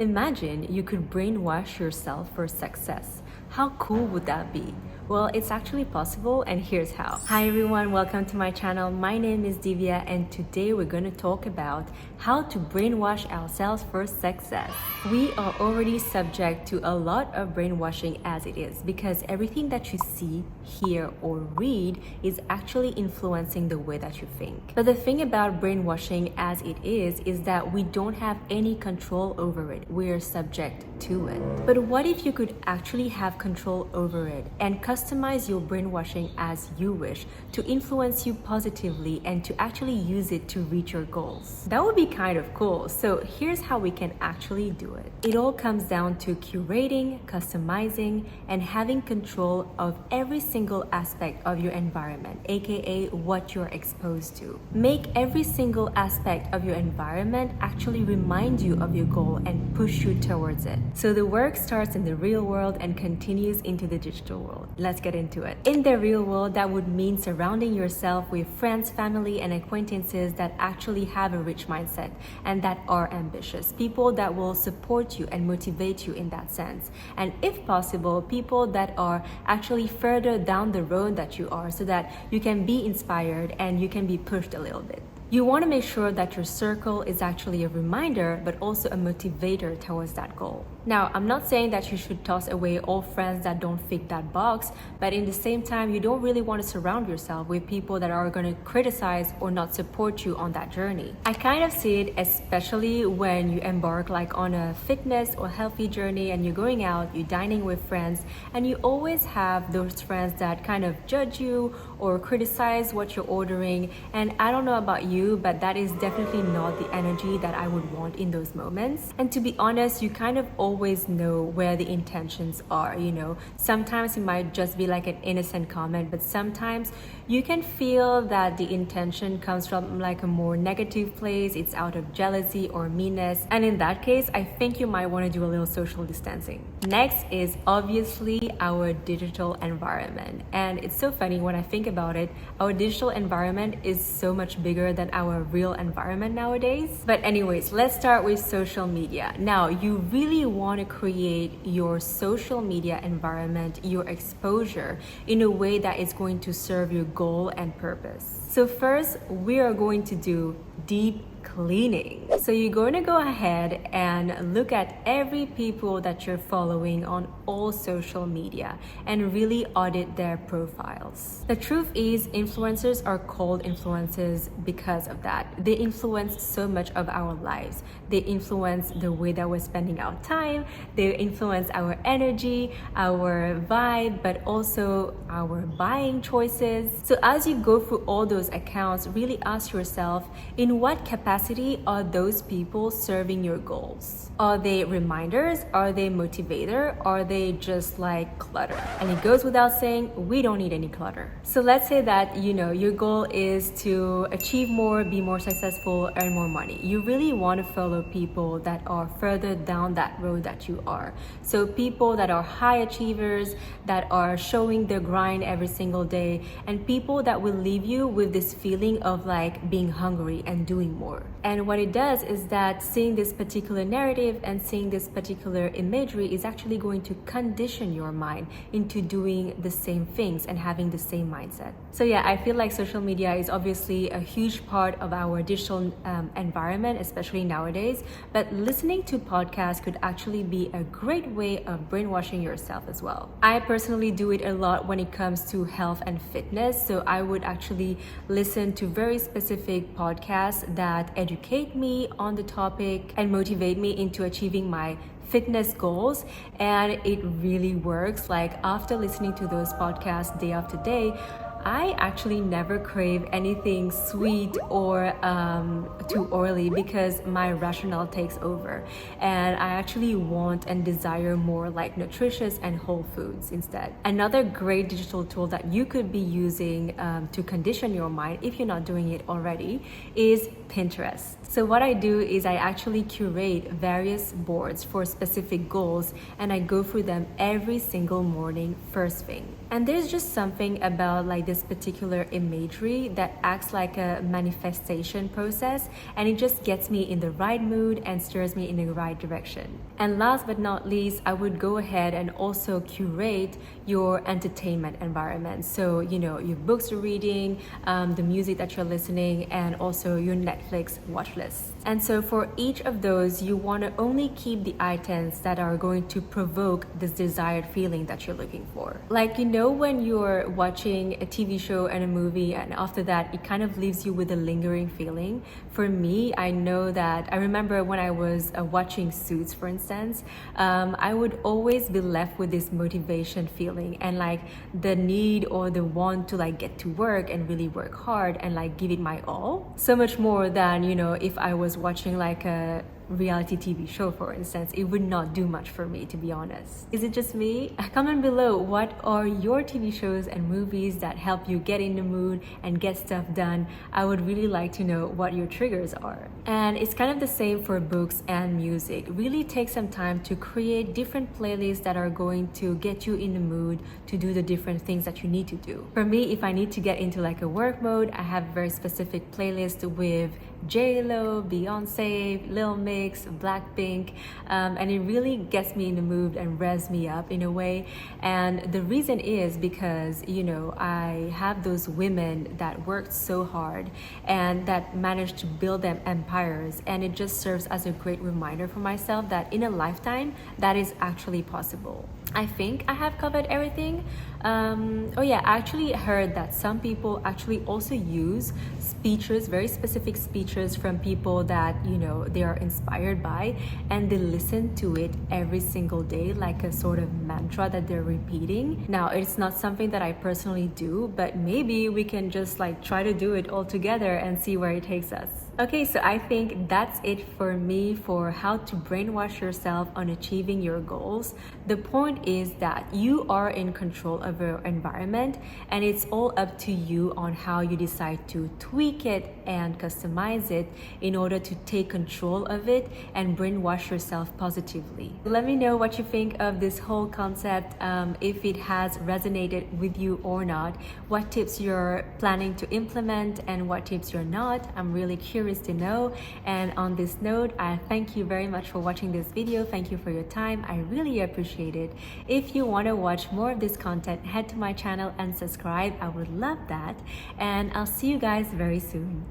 Imagine you could brainwash yourself for success. How cool would that be? Well, it's actually possible, and here's how. Hi everyone, welcome to my channel. My name is Divya, and today we're going to talk about how to brainwash ourselves for success. We are already subject to a lot of brainwashing as it is, because everything that you see, hear, or read is actually influencing the way that you think. But the thing about brainwashing as it is that we don't have any control over it. We're subject to it. But what if you could actually have control over it and customize your brainwashing as you wish to influence you positively and to actually use it to reach your goals? That would be kind of cool. So here's how we can actually do it. It all comes down to curating, customizing, and having control of every single aspect of your environment, aka what you're exposed to. Make every single aspect of your environment actually remind you of your goal and push you towards it. So the work starts in the real world and continues into the digital world. Let's get into it. In the real world, that would mean surrounding yourself with friends, family, and acquaintances that actually have a rich mindset and that are ambitious. People that will support you and motivate you in that sense. And if possible, people that are actually further down the road that you are, so that you can be inspired and you can be pushed a little bit. You want to make sure that your circle is actually a reminder, but also a motivator towards that goal. Now, I'm not saying that you should toss away all friends that don't fit that box, but in the same time, you don't really want to surround yourself with people that are going to criticize or not support you on that journey. I kind of see it especially when you embark on a fitness or healthy journey and you're going out, you're dining with friends, and you always have those friends that kind of judge you or criticize what you're ordering. And I don't know about you, but that is definitely not the energy that I would want in those moments. And to be honest, you kind of always know where the intentions are, Sometimes it might just be like an innocent comment, but sometimes you can feel that the intention comes from a more negative place. It's out of jealousy or meanness. And in that case, I think you might want to do a little social distancing. Next is obviously our digital environment. And it's so funny when I think about it, our digital environment is so much bigger than our real environment nowadays. But anyways, let's start with social media. Now, you really want to create your social media environment, your exposure, in a way that is going to serve your goal and purpose. So first, we are going to do deep cleaning. So you're going to go ahead and look at every people that you're following on all social media and really audit their profiles. The truth is, influencers are called influencers because of that. They influence so much of our lives. They influence the way that we're spending our time. They influence our energy, our vibe, but also our buying choices. So as you go through all those accounts, really ask yourself, in what capacity are those people serving your goals? Are they reminders? Are they motivator? Are they just clutter? And it goes without saying, we don't need any clutter. So let's say that, your goal is to achieve more, be more successful, earn more money. You really want to follow people that are further down that road that you are. So people that are high achievers, that are showing their grind every single day, and people that will leave you with this feeling of being hungry and doing more. And what it does is that seeing this particular narrative and seeing this particular imagery is actually going to condition your mind into doing the same things and having the same mindset. So yeah, I feel like social media is obviously a huge part of our digital environment, especially nowadays. But listening to podcasts could actually be a great way of brainwashing yourself as well. I personally do it a lot when it comes to health and fitness. So I would actually listen to very specific podcasts that educate me on the topic and motivate me into achieving my fitness goals. And it really works. After listening to those podcasts day after day, I actually never crave anything sweet or too oily, because my rationale takes over, and I actually want and desire more nutritious and whole foods instead. Another great digital tool that you could be using to condition your mind, if you're not doing it already, is Pinterest. So what I do is I actually curate various boards for specific goals, and I go through them every single morning first thing. And there's just something about this particular imagery that acts like a manifestation process, and it just gets me in the right mood and steers me in the right direction. And last but not least, I would go ahead and also curate your entertainment environment. So, your books you're reading, the music that you're listening, and also your Netflix watch list. And so for each of those, you want to only keep the items that are going to provoke this desired feeling that you're looking for. Like, when you're watching a TV show and a movie, and after that, it kind of leaves you with a lingering feeling. For me, I know that I remember when I was watching Suits, for instance, I would always be left with this motivation feeling and like the need or the want to like get to work and really work hard and like give it my all. So much more than, if I was watching like a reality TV show, for instance. It would not do much for me, to be honest. Is it just me? Comment below, what are your TV shows and movies that help you get in the mood and get stuff done? I would really like to know what your triggers are. And it's kind of the same for books and music. Really take some time to create different playlists that are going to get you in the mood to do the different things that you need to do. For me, if I need to get into like a work mode, I have a very specific playlist with J-Lo, Beyonce, Lil Mix, Blackpink, and it really gets me in the mood and revs me up in a way. And the reason is because, I have those women that worked so hard and that managed to build them empires, and it just serves as a great reminder for myself that in a lifetime, that is actually possible. I think I have covered everything. I actually heard that some people actually also use speeches, very specific speeches from people that, they are inspired by, and they listen to it every single day, like a sort of mantra that they're repeating. Now, it's not something that I personally do, but maybe we can just like try to do it all together and see where it takes us. Okay, so I think that's it for me for how to brainwash yourself on achieving your goals. The point is that you are in control of your environment, and it's all up to you on how you decide to tweak it and customize it in order to take control of it and brainwash yourself positively. Let me know what you think of this whole concept, if it has resonated with you or not, what tips you're planning to implement and what tips you're not. I'm really curious to know. And on this note, I thank you very much for watching this video. Thank you for your time. I really appreciate it. If you want to watch more of this content, head to my channel and subscribe. I would love that. And I'll see you guys very soon.